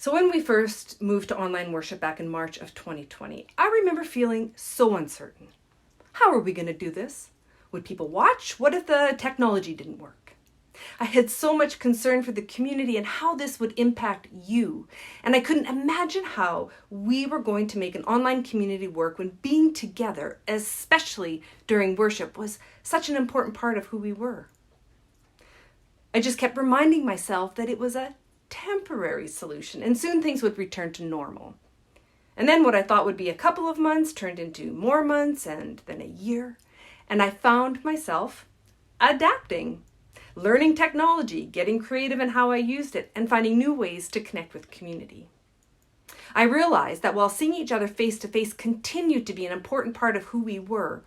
So when we first moved to online worship back in March of 2020, I remember feeling so uncertain. How are we going to do this? Would people watch? What if the technology didn't work? I had so much concern for the community and how this would impact you. And I couldn't imagine how we were going to make an online community work when being together, especially during worship, was such an important part of who we were. I just kept reminding myself that it was a temporary solution and soon things would return to normal. And then what I thought would be a couple of months turned into more months and then a year. And I found myself adapting, learning technology, getting creative in how I used it, and finding new ways to connect with community. I realized that while seeing each other face to face continued to be an important part of who we were,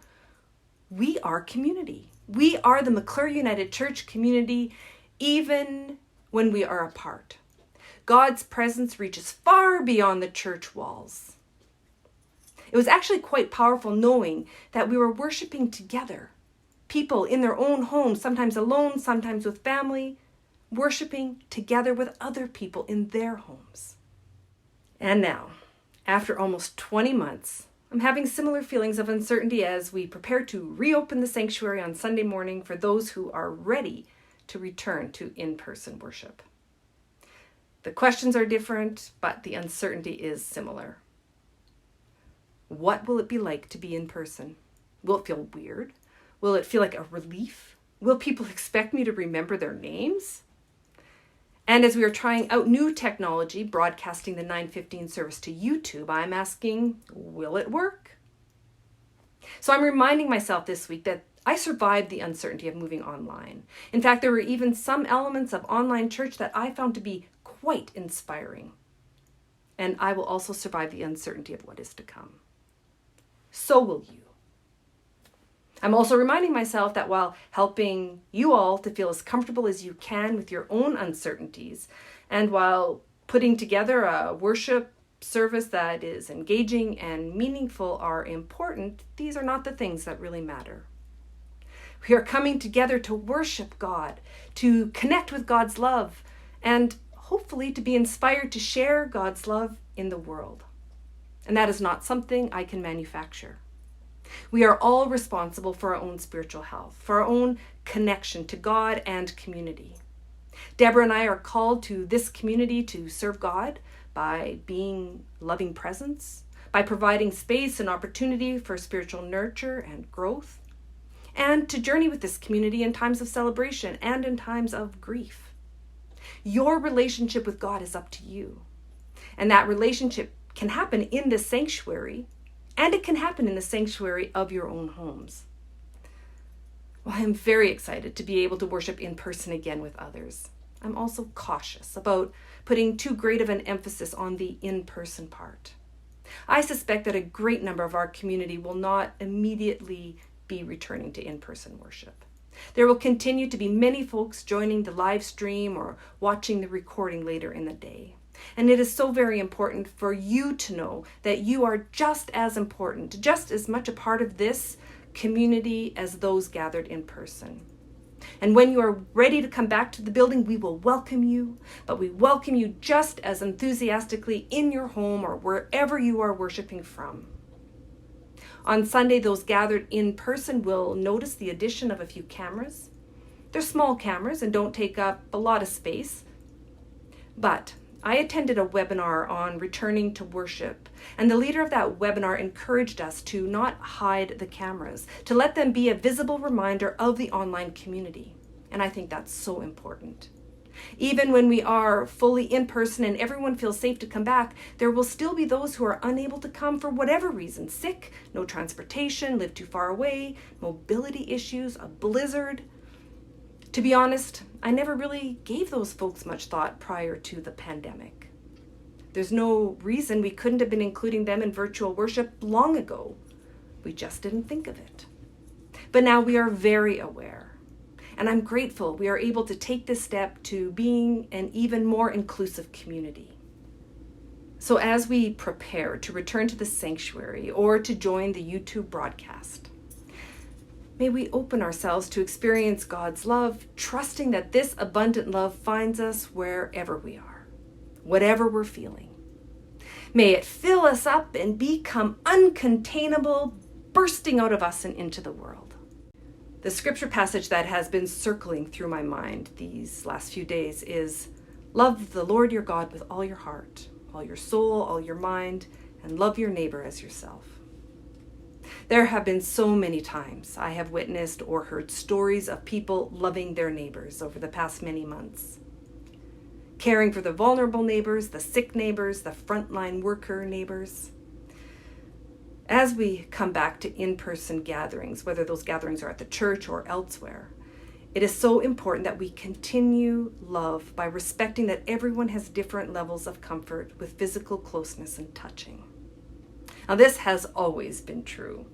we are community. We are the McClure United Church community, even when we are apart. God's presence reaches far beyond the church walls. It was actually quite powerful knowing that we were worshiping together. People in their own homes, sometimes alone, sometimes with family, worshiping together with other people in their homes. And now, after almost 20 months, I'm having similar feelings of uncertainty as we prepare to reopen the sanctuary on Sunday morning for those who are ready to return to in-person worship. The questions are different, but the uncertainty is similar. What will it be like to be in person? Will it feel weird? Will it feel like a relief? Will people expect me to remember their names? And as we are trying out new technology, broadcasting the 9:15 service to YouTube, I'm asking, will it work? So I'm reminding myself this week that I survived the uncertainty of moving online. In fact, there were even some elements of online church that I found to be quite inspiring. And I will also survive the uncertainty of what is to come. So will you. I'm also reminding myself that while helping you all to feel as comfortable as you can with your own uncertainties, and while putting together a worship service that is engaging and meaningful are important, these are not the things that really matter. We are coming together to worship God, to connect with God's love, and hopefully to be inspired to share God's love in the world. And that is not something I can manufacture. We are all responsible for our own spiritual health, for our own connection to God and community. Deborah and I are called to this community to serve God by being loving presence, by providing space and opportunity for spiritual nurture and growth, and to journey with this community in times of celebration and in times of grief. Your relationship with God is up to you. And that relationship can happen in the sanctuary, and it can happen in the sanctuary of your own homes. Well, I'm very excited to be able to worship in person again with others. I'm also cautious about putting too great of an emphasis on the in-person part. I suspect that a great number of our community will not immediately be returning to in-person worship. There will continue to be many folks joining the live stream or watching the recording later in the day. And it is so very important for you to know that you are just as important, just as much a part of this community as those gathered in person. And when you are ready to come back to the building, we will welcome you, but we welcome you just as enthusiastically in your home or wherever you are worshiping from. On Sunday, those gathered in person will notice the addition of a few cameras. They're small cameras and don't take up a lot of space. But I attended a webinar on returning to worship, and the leader of that webinar encouraged us to not hide the cameras, to let them be a visible reminder of the online community. And I think that's so important. Even when we are fully in person and everyone feels safe to come back, there will still be those who are unable to come for whatever reason: sick, no transportation, live too far away, mobility issues, a blizzard. To be honest, I never really gave those folks much thought prior to the pandemic. There's no reason we couldn't have been including them in virtual worship long ago. We just didn't think of it. But now we are very aware. And I'm grateful we are able to take this step to being an even more inclusive community. So as we prepare to return to the sanctuary or to join the YouTube broadcast, may we open ourselves to experience God's love, trusting that this abundant love finds us wherever we are. whatever we're feeling. May it fill us up and become uncontainable, bursting out of us and into the world. The scripture passage that has been circling through my mind these last few days is, love the Lord your God with all your heart, all your soul, all your mind, and love your neighbor as yourself. There have been so many times I have witnessed or heard stories of people loving their neighbors over the past many months. Caring for the vulnerable neighbors, the sick neighbors, the frontline worker neighbors. As we come back to in-person gatherings, whether those gatherings are at the church or elsewhere, it is so important that we continue love by respecting that everyone has different levels of comfort with physical closeness and touching. Now, this has always been true,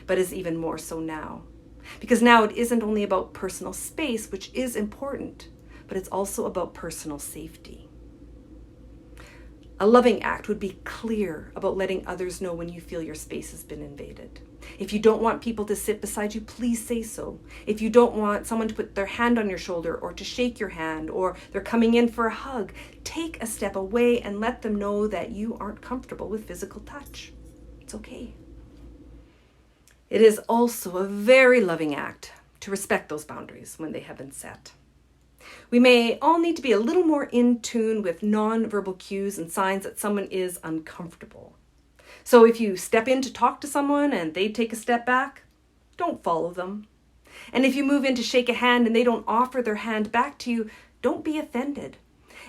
but is even more so now. Because now it isn't only about personal space, which is important, but it's also about personal safety. A loving act would be clear about letting others know when you feel your space has been invaded. If you don't want people to sit beside you, please say so. If you don't want someone to put their hand on your shoulder or to shake your hand, or they're coming in for a hug, take a step away and let them know that you aren't comfortable with physical touch. It's okay. It is also a very loving act to respect those boundaries when they have been set. We may all need to be a little more in tune with non-verbal cues and signs that someone is uncomfortable. So if you step in to talk to someone and they take a step back, don't follow them. And if you move in to shake a hand and they don't offer their hand back to you, don't be offended.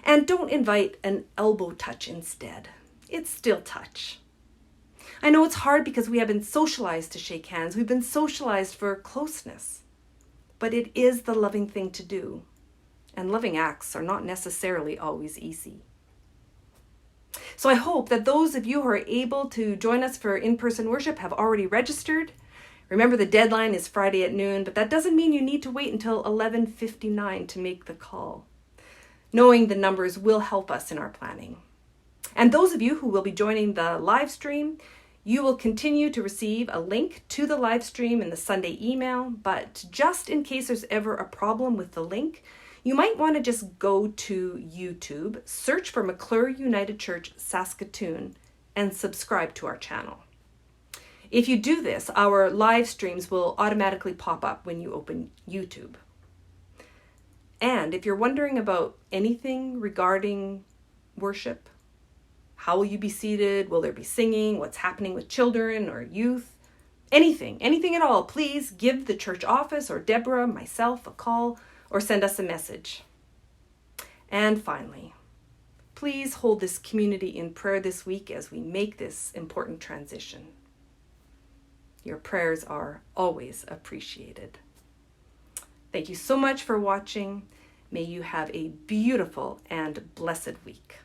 And don't invite an elbow touch instead. It's still touch. I know it's hard because we have been socialized to shake hands. We've been socialized for closeness. But it is the loving thing to do. And loving acts are not necessarily always easy. So I hope that those of you who are able to join us for in-person worship have already registered. Remember, the deadline is Friday at noon, but that doesn't mean you need to wait until 11:59 to make the call. Knowing the numbers will help us in our planning. And those of you who will be joining the live stream, you will continue to receive a link to the live stream in the Sunday email, but just in case there's ever a problem with the link, you might want to just go to YouTube, search for McClure United Church Saskatoon, and subscribe to our channel. If you do this, our live streams will automatically pop up when you open YouTube. And if you're wondering about anything regarding worship, how will you be seated? Will there be singing? What's happening with children or youth? Anything at all, please give the church office or Deborah, myself, a call, or send us a message. And finally, please hold this community in prayer this week as we make this important transition. Your prayers are always appreciated. Thank you so much for watching. May you have a beautiful and blessed week.